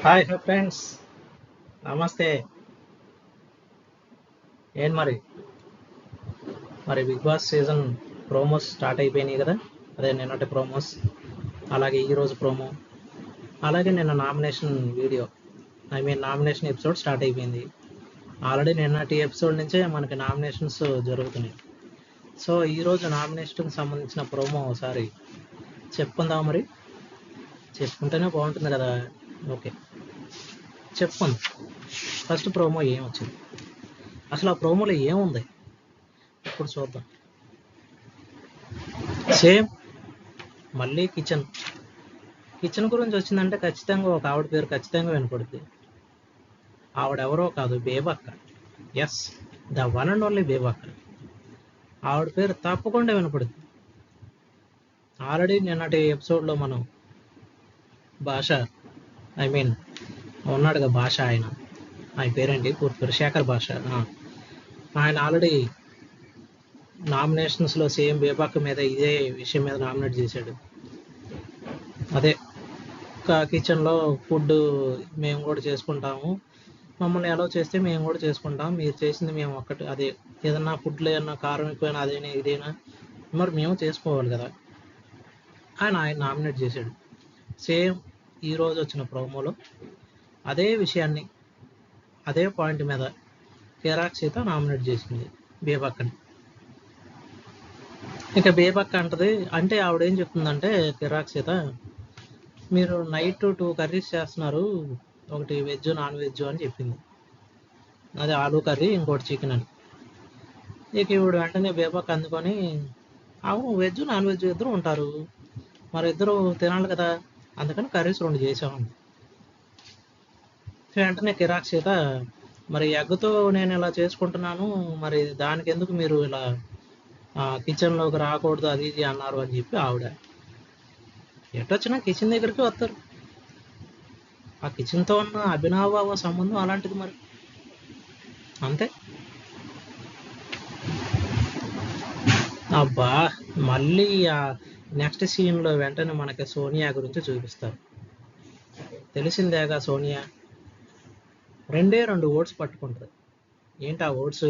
Hi friends, నమస్తే. ఏం మరి Bigg Boss season promos start అయిపోయినాయి కదా. అదే నిన్నటి ప్రోమోస్, అలాగే ఈరోజు ప్రోమో, అలాగే నిన్న nomination video, nomination episode start అయిపోయింది. ఆల్రెడీ నిన్నటి ఎపిసోడ్ నుంచే మనకి నామినేషన్స్ జరుగుతున్నాయి. సో ఈరోజు నామినేషన్కి సంబంధించిన ప్రోమో ఒకసారి చెప్పుకుందాం. మరి చెప్పుకుంటేనే బాగుంటుంది కదా. ఓకే, చెప్పుకుందాం. ఫస్ట్ ప్రోమో ఏమొచ్చింది, అసలు ఆ ప్రోమోలో ఏముంది ఇప్పుడు చూద్దాం. సేమ్ మళ్ళీ కిచెన్ గురించి వచ్చిందంటే ఖచ్చితంగా ఒక ఆవిడ పేరు ఖచ్చితంగా వినపడుద్ది. ఆవిడెవరో కాదు, Bebakka. Yes, the one and only Bebakka. ఆవిడ పేరు తప్పకుండా వినపడుద్ది. ఆల్రెడీ నిన్నటి ఎపిసోడ్లో మనం భాష ఉన్నాడుగా భాష, ఆయన పేరేంటి పూర్తి పేరు? శేఖర్ భాష. ఆయన ఆల్రెడీ నామినేషన్స్లో సేమ్ బేబక్క మీద ఇదే విషయం మీద నామినేట్ చేశాడు. అదే కిచెన్లో ఫుడ్ మేము కూడా చేసుకుంటాము, మమ్మల్ని ఎలా చేస్తే మేము కూడా చేసుకుంటాం, మీరు చేసింది మేము ఒక్కటి, అదే ఏదన్నా ఫుడ్లో ఏదన్నా కారం ఎక్కువైనా అదేనా ఇదేనా మరి మేము చేసుకోవాలి కదా. ఆయన నామినేట్ చేశాడు. సేమ్ ఈరోజు వచ్చిన ప్రోమోలో అదే విషయాన్ని, అదే పాయింట్ మీద కిరాక్ సీత నామినేట్ చేసింది బేబక్కని. ఇక బేబక్క అంటది, అంటే ఆవిడేం చెప్తుందంటే కిరాక్ సీత, మీరు నైట్ 2 కర్రీస్ చేస్తున్నారు, ఒకటి వెజ్ నాన్ వెజ్ అని చెప్పింది. అది ఆలూ కర్రీ, ఇంకోటి చికెన్ అని. ఇక ఇప్పుడు వెంటనే బేబక్ అందుకొని, అవును వెజ్ నాన్ వెజ్ ఇద్దరు ఉంటారు, మరి ఇద్దరు తినాలి కదా, అందుకని కర్రీస్ 2 చేసామండి. వెంటనే కిరాక్ సీత, మరి ఎగ్గుతో నేను ఇలా చేసుకుంటున్నాను, మరి దానికి ఎందుకు మీరు ఇలా కిచెన్లోకి రాకూడదు అది ఇది అన్నారు అని చెప్పి ఆవిడ. ఎటొచ్చినా కిచెన్ దగ్గరికి వస్తారు, ఆ కిచెన్తో ఉన్న అభినవ సంబంధం అలాంటిది మరి, అంతే. అబ్బా, మళ్ళీ ఆ నెక్స్ట్ సీన్లో వెంటనే మనకి సోనియా గురించి చూపిస్తారు. తెలిసిందేగా సోనియా 2 ఓట్స్ పట్టుకుంటుంది. ఏంటి ఆ ఓట్స్?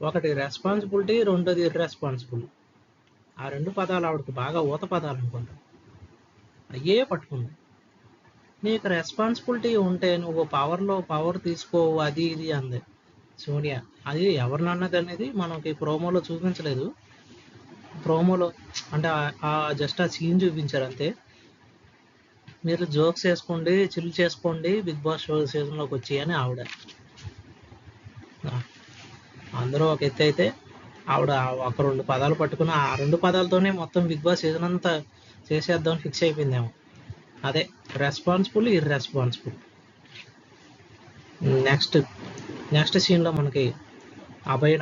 ఒకటి రెస్పాన్సిబిలిటీ, రెండోది ఇర్రెస్పాన్సిబుల్. ఆ 2 పదాలు ఆవిడకి బాగా ఊత పదాలు అనుకుంటా, అయ్యే పట్టుకుంది. నీకు రెస్పాన్సిబిలిటీ ఉంటే నువ్వు పవర్ తీసుకోవు అది ఇది అంది సోనియా. అది ఎవరినన్నది అనేది మనకి ప్రోమోలో చూపించలేదు. ప్రోమోలో అంటే జస్ట్ ఆ సీన్ చూపించారు అంతే. మీరు జోక్స్ వేసుకోండి, చిల్ చేసుకోండి బిగ్ బాస్ షో సీజన్లోకి వచ్చి అని ఆవిడ. అందరూ ఒక ఎత్తు అయితే ఆవిడ ఒక 2 పదాలు పట్టుకుని ఆ 2 పదాలతోనే మొత్తం బిగ్ బాస్ సీజన్ అంతా చేసేద్దామని ఫిక్స్ అయిపోయిందేమో. అదే రెస్పాన్సిబుల్, ఇర్రెస్పాన్సిబుల్. నెక్స్ట్ సీన్లో మనకి అభయ్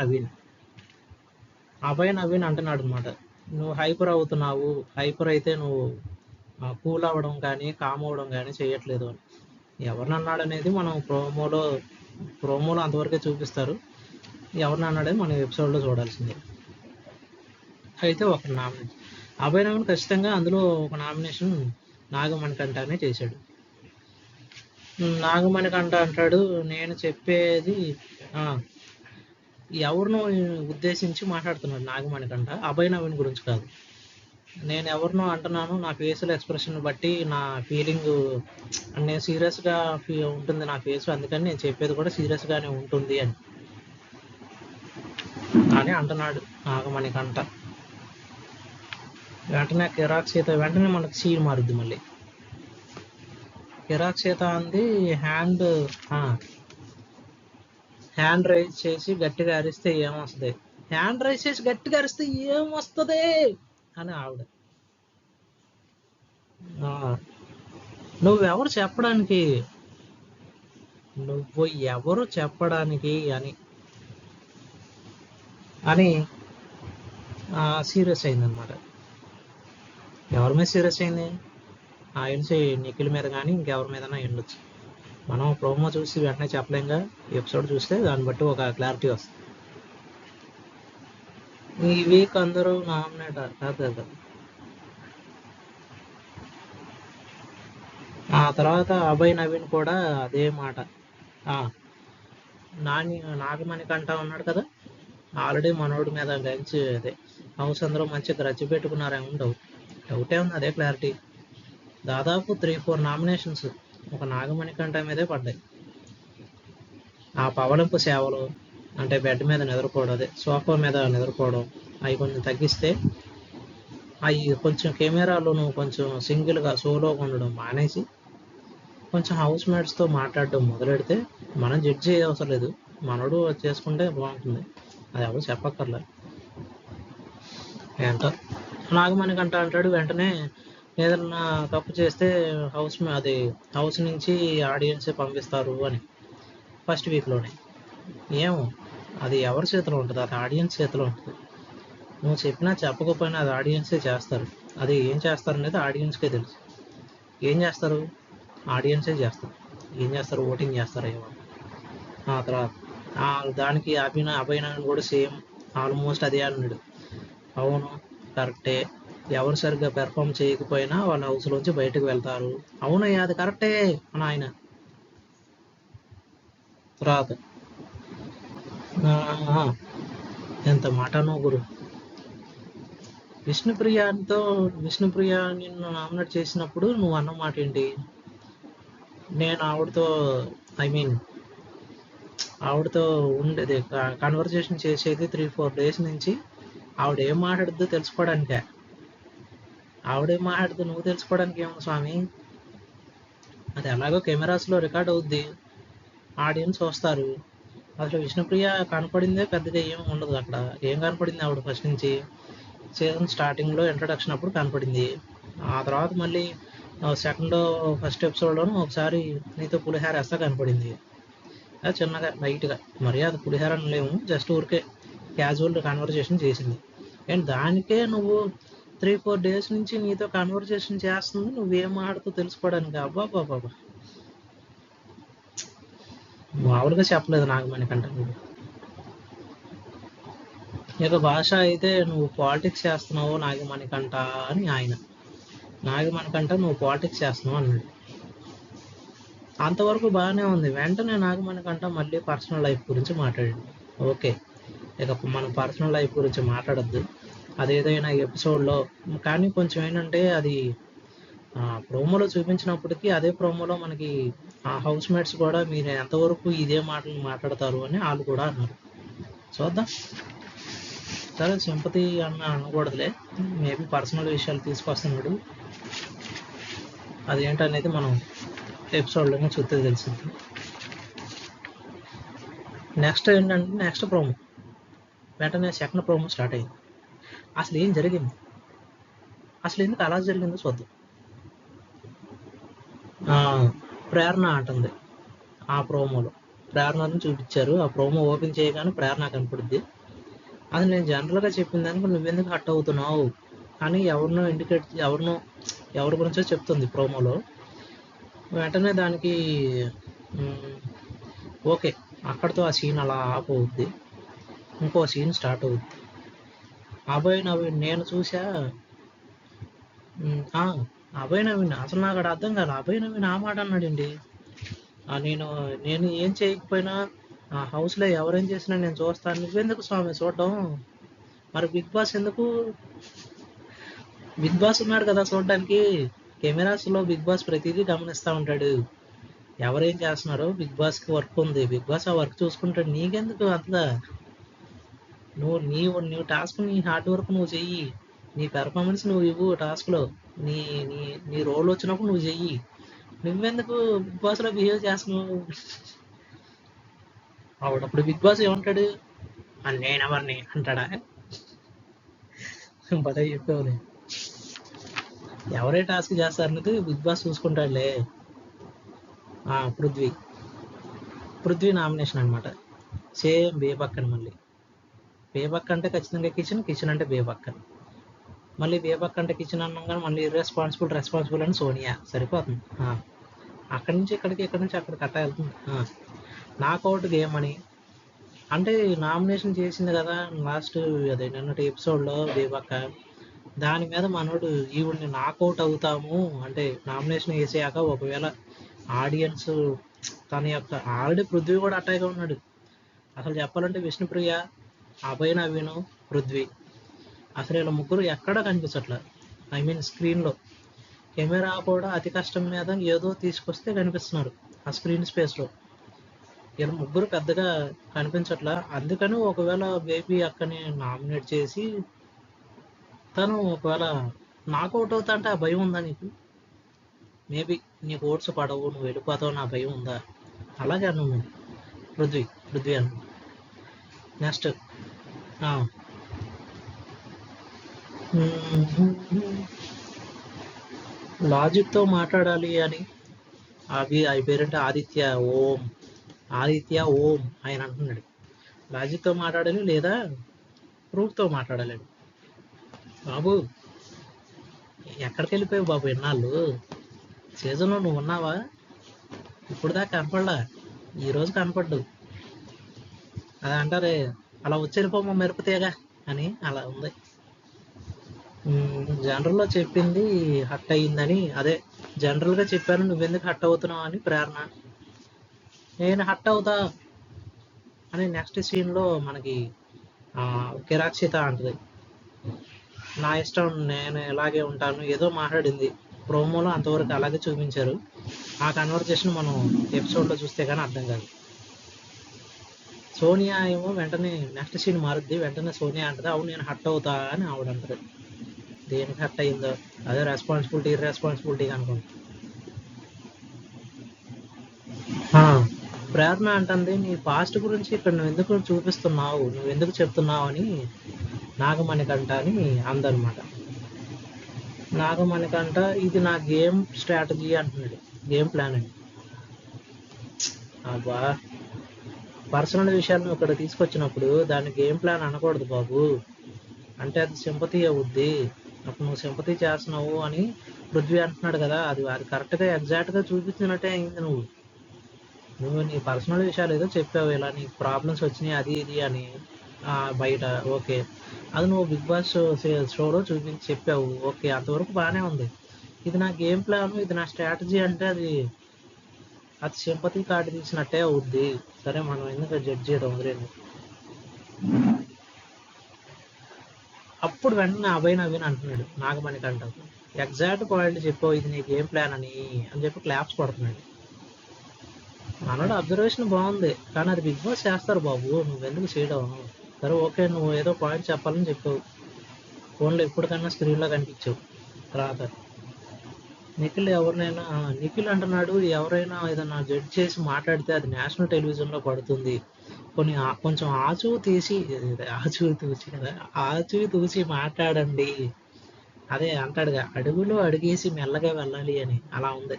నవీన్ అంటున్నాడు అనమాట, నువ్వు హైపర్ అవుతున్నావు, హైపర్ అయితే నువ్వు కూల్ అవ్వడం కానీ కామ్ అవ్వడం కానీ చేయట్లేదు అని. ఎవరిని అన్నాడు అనేది మనం ప్రోమోలో అంతవరకే చూపిస్తారు. ఎవరిని అన్నాడని మనం ఎపిసోడ్లో చూడాల్సిందే. అయితే ఒక నామినేషన్ అభయ్ నవీన్ ఖచ్చితంగా అందులో ఒక నామినేషన్ నాగమణికంఠనే చేశాడు. నాగమణికంఠ అంటాడు, నేను చెప్పేది ఎవరినో ఉద్దేశించి మాట్లాడుతున్నాడు నాగమణికంఠ, అభయ్ నవీన్ గురించి కాదు. నేను ఎవరినో అంటున్నాను, నా ఫేషియల్ ఎక్స్ప్రెషన్ బట్టి నా ఫీలింగ్, నేను సీరియస్గా ఉంటుంది నా ఫేస్, అందుకని నేను చెప్పేది కూడా సీరియస్గానే ఉంటుంది అని అంటున్నాడు నాగమణికంఠ. వెంటనే కిరాక్ సీత వెంటనే మనకు సీన్ మారుద్ది. మళ్ళీ కిరాక్ సీత అంది, హ్యాండ్ రైజ్ చేసి గట్టిగా అరిస్తే ఏమొస్తుంది, హ్యాండ్ రైజ్ చేసి గట్టిగా అరిస్తే ఏమొస్తుంది అని ఆవిడ. నువ్వెవరు చెప్పడానికి అని సీరియస్ అయిందనమాట. ఎవరి మీద సీరియస్ అయింది? ఆయనసి నిఖిల్ మీద కానీ ఇంకెవరి మీదైనా ఉండొచ్చు. మనం ప్రోమో చూసి వెంటనే చెప్పలేంగా, ఎపిసోడ్ చూస్తే దాన్ని బట్టి ఒక క్లారిటీ వస్తుంది. ఈ వీక్ అందరూ నామినేట్ కాదు. ఆ తర్వాత అభయ్ నవీన్ కూడా అదే మాట. నాగమణికంట ఉన్నాడు కదా, ఆల్రెడీ మనోడి మీద గంచి అదే హౌస్ అందరూ మంచి గ్రజ్జు పెట్టుకున్నారేమో డౌటే ఉంది. అదే క్లారిటీ. దాదాపు 3-4 నామినేషన్స్ ఒక నాగమణికంట మీదే పడ్డాయి. ఆ పవలింపు సేవలు అంటే బెడ్ మీద నిద్రపోవడం, అదే సోఫా మీద నిద్రపోవడం, అవి కొంచెం తగ్గిస్తే, అవి కొంచెం కెమెరాలో నువ్వు కొంచెం సింగిల్గా సోలోగా ఉండడం మానేసి కొంచెం హౌస్ మేట్స్తో మాట్లాడడం మొదలెడితే మనం జడ్జి అవసరం లేదు, మనోడు చేసుకుంటే బాగుంటుంది. అది ఎవరు చెప్పక్కర్లే. ఏంటో నాగమణికంట అంటాడు వెంటనే ఏదన్నా తప్పు చేస్తే హౌస్ నుంచి ఆడియన్సే పంపిస్తారు అని ఫస్ట్ వీక్లోనే. ఏమో అది ఎవరి చేతిలో ఉంటుంది, అది ఆడియన్స్ చేతిలో ఉంటుంది. నువ్వు చెప్పినా చెప్పకపోయినా అది ఆడియన్సే చేస్తారు. అది ఏం చేస్తారు అనేది ఆడియన్స్కే తెలుసు. ఏం చేస్తారు, ఆడియన్సే చేస్తారు. ఏం చేస్తారు, ఓటింగ్ చేస్తారు. ఏమో ఆ తర్వాత దానికి అభయ్ నవీన్ కూడా సేమ్ ఆల్మోస్ట్ అదే అన్నాడు. అవును కరెక్టే, ఎవరు సరిగ్గా పెర్ఫామ్ చేయకపోయినా వాళ్ళ హౌస్లోంచి బయటకు వెళ్తారు. అవునయ్యా అది కరెక్టే అని ఆయన. తర్వాత ఎంత మాట నువ్వు గురు. విష్ణుప్రియ నిన్ను నామినేట్ చేసినప్పుడు నువ్వు అన్న మాట ఏంటి, నేను ఆవిడతో ఉండేది కన్వర్జేషన్ చేసేది 3-4 డేస్ నుంచి. ఆవిడ ఏం మాట్లాడుద్దో తెలుసుకోవడానికే. ఆవిడేం మాట్లాడుతూ నువ్వు తెలుసుకోవడానికి ఏమో స్వామి. అది ఎలాగో కెమెరాస్లో రికార్డ్ అవుద్ది, ఆడియన్స్ వస్తారు. అసలు విష్ణుప్రియ కనపడిందే పెద్దగా ఏం ఉండదు అక్కడ. ఏం కనపడింది ఆవిడ ఫస్ట్ నుంచి సీజన్ స్టార్టింగ్లో ఇంట్రడక్షన్ అప్పుడు కనపడింది. ఆ తర్వాత మళ్ళీ ఫస్ట్ ఎపిసోడ్లోనూ ఒకసారి నీతో పులిహార వేస్తా కనపడింది. అది చిన్నగా లైట్గా, మరీ అది పులిహార అనలేము, జస్ట్ ఊరికే క్యాజువల్ కన్వర్జేషన్ చేసింది. అండ్ దానికే నువ్వు 3-4 డేస్ నుంచి నీతో కన్వర్జేషన్ చేస్తుంది, నువ్వేం మాట్లాడుతూ తెలుసుకోవడానికి. అబ్బా బాబా, మామూలుగా చెప్పలేదు నాగమణికంట. ఇక భాష అయితే నువ్వు పాలిటిక్స్ చేస్తున్నావు నాగమణికంట అని ఆయన. నాగమణికంట నువ్వు పాలిటిక్స్ చేస్తున్నావు అన్నాడు. అంతవరకు బాగానే ఉంది. వెంటనే నాగమణికంట మళ్ళీ పర్సనల్ లైఫ్ గురించి మాట్లాడాడు. ఓకే, ఇక మనం పర్సనల్ లైఫ్ గురించి మాట్లాడద్దు అదేదైనా ఎపిసోడ్లో. కానీ కొంచెం ఏంటంటే అది ప్రోమోలో చూపించినప్పటికీ అదే ప్రోమోలో మనకి హౌస్ మేట్స్ కూడా మీరు ఎంతవరకు ఇదే మాటలు మాట్లాడతారు అని వాళ్ళు కూడా అన్నారు. చూద్దాం. సరే సింపతి అనకూడదులే, మేబీ పర్సనల్ విషయాలు తీసుకొస్తున్నాడు. అదేంటనేది మనం ఎపిసోడ్లోనే చూస్తే తెలిసింది. నెక్స్ట్ ఏంటంటే నెక్స్ట్ ప్రోమో వెంటనే సెకండ్ ప్రోమో స్టార్ట్ అయింది. అసలు ఏం జరిగింది, అసలు ఎందుకు అలా జరిగిందో చూద్దాం. ప్రేరణ అంటుంది ఆ ప్రోమోలో. ప్రేరణను చూపించారు. ఆ ప్రోమో ఓపెన్ చేయగానే ప్రేరణ కనపడుద్ది. అది నేను జనరల్గా చెప్పిన దానికి నువ్వెందుకు హట్ అవుతున్నావు అని ఎవరి గురించో చెప్తుంది ప్రోమోలో. వెంటనే దానికి ఓకే, అక్కడితో ఆ సీన్ అలా ఆఫ్ అవుద్ది. ఇంకో సీన్ స్టార్ట్ అవుద్ది. అభయ్ నవీన్ నేను చూసా. అభయ్ నవీన్ అసలు నాకు అక్కడ అర్థం కాదు. అభయ్ నవీన్ ఆ మాట అన్నాడండి. నేను ఏం చేయకపోయినా ఆ హౌస్లో ఎవరేం చేసినా నేను చూస్తాను, నువ్వెందుకు స్వామి చూడడం, మరి బిగ్ బాస్ ఎందుకు, బిగ్ బాస్ ఉన్నాడు కదా చూడడానికి. కెమెరాస్లో బిగ్ బాస్ ప్రతిదీ గమనిస్తూ ఉంటాడు. ఎవరేం చేస్తున్నారో బిగ్ బాస్కి వర్క్ ఉంది, బిగ్ బాస్ ఆ వర్క్ చూసుకుంటాడు. నీకెందుకు అంతగా, నువ్వు టాస్క్, నీ హార్డ్ వర్క్ నువ్వు చెయ్యి, నీ పెర్ఫార్మెన్స్ నువ్వు ఇవ్వు టాస్క్లో, నీ నీ నీ రోల్ వచ్చినప్పుడు నువ్వు చెయ్యి, నువ్వెందుకు బిగ్ బాస్లో బిహేవ్ చేస్తున్నావు. అప్పుడు బిగ్ బాస్ ఏమంటాడు, నేనెవరిని అంటాడా. బదే చెప్పేవాళ్ళు. ఎవరే టాస్క్ చేస్తారనేది బిగ్ బాస్ చూసుకుంటాడులే. పృథ్వీ నామినేషన్ అనమాట. సేమ్ బేబక్కన్. మళ్ళీ బేబక్ అంటే ఖచ్చితంగా కిచెన్ అంటే బేబక్కన్. మళ్ళీ బేబక్ అంటే కిచెన్ అన్నాం కానీ మళ్ళీ రెస్పాన్సిబుల్ అని సోనియా. సరిపోతుంది. అక్కడి నుంచి అక్కడికి కట్ట వెళ్తుంది. నాకౌట్ గేమ్ అని అంటే నామినేషన్ చేసింది కదా లాస్ట్, అదే నిన్నటి ఎపిసోడ్లో బేబక్క. దాని మీద మనోడు ఈవిడ్ని నాకౌట్ అవుతాము అంటే నామినేషన్ వేసాక ఒకవేళ ఆడియన్స్ తన యొక్క ఆల్రెడీ పృథ్వీ కూడా అట్టాగే ఉన్నాడు. అసలు చెప్పాలంటే విష్ణుప్రియ, అభయ్ నవీన్, పృథ్వీ అసలు వీళ్ళ ముగ్గురు ఎక్కడా కనిపించట్లేదు. ఐ మీన్ స్క్రీన్లో కెమెరా కూడా అతి కష్టం మీద ఏదో తీసుకొస్తే కనిపిస్తున్నారు ఆ స్క్రీన్ స్పేస్లో. వీళ్ళ ముగ్గురు పెద్దగా కనిపించట్లా. అందుకని ఒకవేళ బేబీ అక్కని నామినేట్ చేసి తను ఒకవేళ నాకౌట్ అవుతా అంటే ఆ భయం ఉందా నీకు? మేబీ నీకు ఓట్స్ పడవు, నువ్వు వెళ్ళిపోతావు, నా భయం ఉందా? అలాగే అను నువ్వు. పృథ్వీ అను. నెక్స్ట్ లాజిక్తో మాట్లాడాలి అని అవి పేరంటే ఆదిత్య ఓం ఆయన అంటున్నాడు. లాజిక్తో మాట్లాడాలి లేదా ప్రూఫ్తో మాట్లాడాలి. బాబు ఎక్కడికి వెళ్ళిపోయావు బాబు? ఎన్నాళ్ళు సీజన్లో నువ్వు ఉన్నావా? ఇప్పుడు దాకా కనపడలా, ఈరోజు కనపడ్డు. అది అంటారే అలా వచ్చేళ్ళిపోమా మెరుపుతేగా అని, అలా ఉంది. జనరల్లో చెప్పింది హట్ అయ్యిందని, అదే జనరల్గా చెప్పాను నువ్వెందుకు హట్ అవుతున్నావు అని ప్రేరణ. నేను హట్ అవుతా అని నెక్స్ట్ సీన్లో మనకి కిరాక్షిత అంటది, నా ఇష్టం, నేను ఇలాగే ఉంటాను ఏదో మాట్లాడింది. ప్రోమోలో అంతవరకు అలాగే చూపించారు. ఆ కన్వర్జేషన్ మనం ఎపిసోడ్లో చూస్తే కానీ అర్థం కాదు. సోనియా ఏమో వెంటనే నెక్స్ట్ సీన్ మారుద్ది, వెంటనే సోనియా అంటది అవును నేను హట్ అవుతా అని ఆవిడ అంటది. దేనికి హట్ అయిందో, అదే రెస్పాన్సిబిలిటీ అనుకుంటా. ప్రేరణ అంటుంది నీ పాస్ట్ గురించి ఇక్కడ నువ్వు ఎందుకు చూపిస్తున్నావు, నువ్వు ఎందుకు చెప్తున్నావు అని నాగమణికంట అని అందనమాట. నాగమణికంట ఇది నా గేమ్ స్ట్రాటజీ అంటున్నాడు, గేమ్ ప్లాన్ అని. అబ్బా, పర్సనల్ విషయాలను ఇక్కడ తీసుకొచ్చినప్పుడు దాన్ని గేమ్ ప్లాన్ అనకూడదు బాబు. అంటే అది సింపతి అవుద్ది, అప్పుడు నువ్వు సింపతి చేస్తున్నావు అని పృథ్వీ అంటున్నాడు కదా, అది కరెక్ట్గా ఎగ్జాక్ట్గా చూపించినట్టే అయింది. నువ్వు నీ పర్సనల్ విషయాలు ఏదో చెప్పావు, ఇలా నీకు ప్రాబ్లమ్స్ వచ్చినాయి అది ఇది అని బయట, ఓకే. అది నువ్వు బిగ్ బాస్ షోలో చూపించి చెప్పావు, ఓకే, అంతవరకు బాగానే ఉంది. ఇది నా గేమ్ ప్లాన్, ఇది నా స్ట్రాటజీ అంటే అది సింపతి కార్డు తీసినట్టే అవుద్ది. సరే మనం ఎందుకు జడ్జ్ చేయడం వదిలేదు. అప్పుడు వెంటనే అభయ్ నవీన్ అంటున్నాడు నాగమణికి అంటావు, ఎగ్జాక్ట్ పాయింట్ చెప్పావు, ఇది నీ గేమ్ ప్లాన్ అని చెప్పి క్లాప్స్ కొడుతున్నాడు. మనోడు అబ్జర్వేషన్ బాగుంది, కానీ అది బిగ్ బాస్ చేస్తారు బాబు, నువ్వెందుకు చేయడం? సరే ఓకే, నువ్వు ఏదో పాయింట్ చెప్పాలని చెప్పావు, ఫోన్లో ఎప్పటికన్నా స్క్రీన్లో కనిపించావు. తర్వాత నిఖిల్ అంటున్నాడు ఎవరైనా ఏదన్నా జడ్జ్ చేసి మాట్లాడితే అది నేషనల్ టెలివిజన్లో పడుతుంది, కొంచెం ఆచూ తూచి మాట్లాడండి. అదే అంటాడుగా, అడుగులో అడిగేసి మెల్లగా వెళ్ళాలి అని, అలా ఉంది.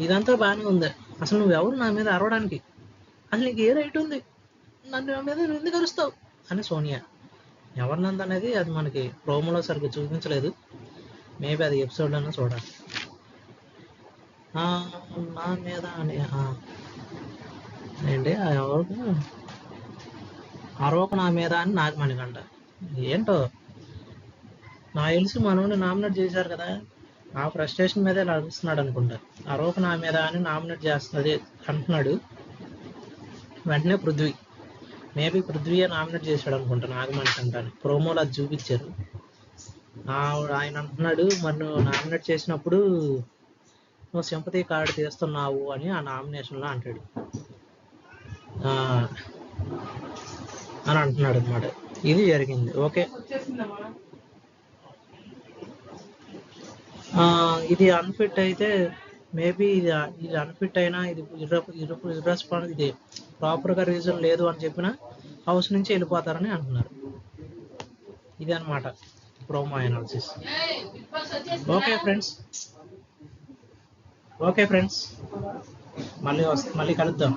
ఇదంతా బాగానే ఉంది. అసలు నువ్వెవరు నా మీద అరవడానికి? అసలు నీకు ఏ రైట్ ఉంది నా మీద నువ్వు ఎందుకు అరుస్తావు అని సోనియా. ఎవరినంత అనేది అది మనకి ప్రోమోలో సరిగ్గా చూపించలేదు, మేబీ అది ఎపిసోడ్లోనే చూడాలి. నా మీద అని ఏంటి ఎవరికి అరవకు నా మీద అని నాగమణికంట. ఏంటో నా తెలిసి మనోని నామినేట్ చేశారు కదా, ఆ ఫ్రస్ట్రేషన్ మీదే నడుస్తున్నాడు అనుకుంటా. అరవకు నా మీద అని నామినేట్ చేస్తుంది అంటున్నాడు. వెంటనే మేబీ పృథ్వీయే నామినేట్ చేశాడు అనుకుంటా నాగమణికంటాను. ప్రోమోలో అది చూపించారు. ఆయన అంటున్నాడు మరి నువ్వు నామినేట్ చేసినప్పుడు నువ్వు సింపతి కార్డు తీస్తున్నావు అని ఆ నామినేషన్లో అంటాడు అని అంటున్నాడు అనమాట. ఇది జరిగింది. ఓకే, ఇది అన్ఫిట్ అయితే మేబీ ఇది అన్ఫిట్ అయినా, ఇది ఇది ప్రాపర్గా రీజన్ లేదు అని చెప్పిన హౌస్ నుంచి వెళ్ళిపోతారని అంటున్నారు. ఇది అనమాట ప్రోమో అనాలిసిస్. ఓకే ఫ్రెండ్స్, మళ్ళీ కలుద్దాం.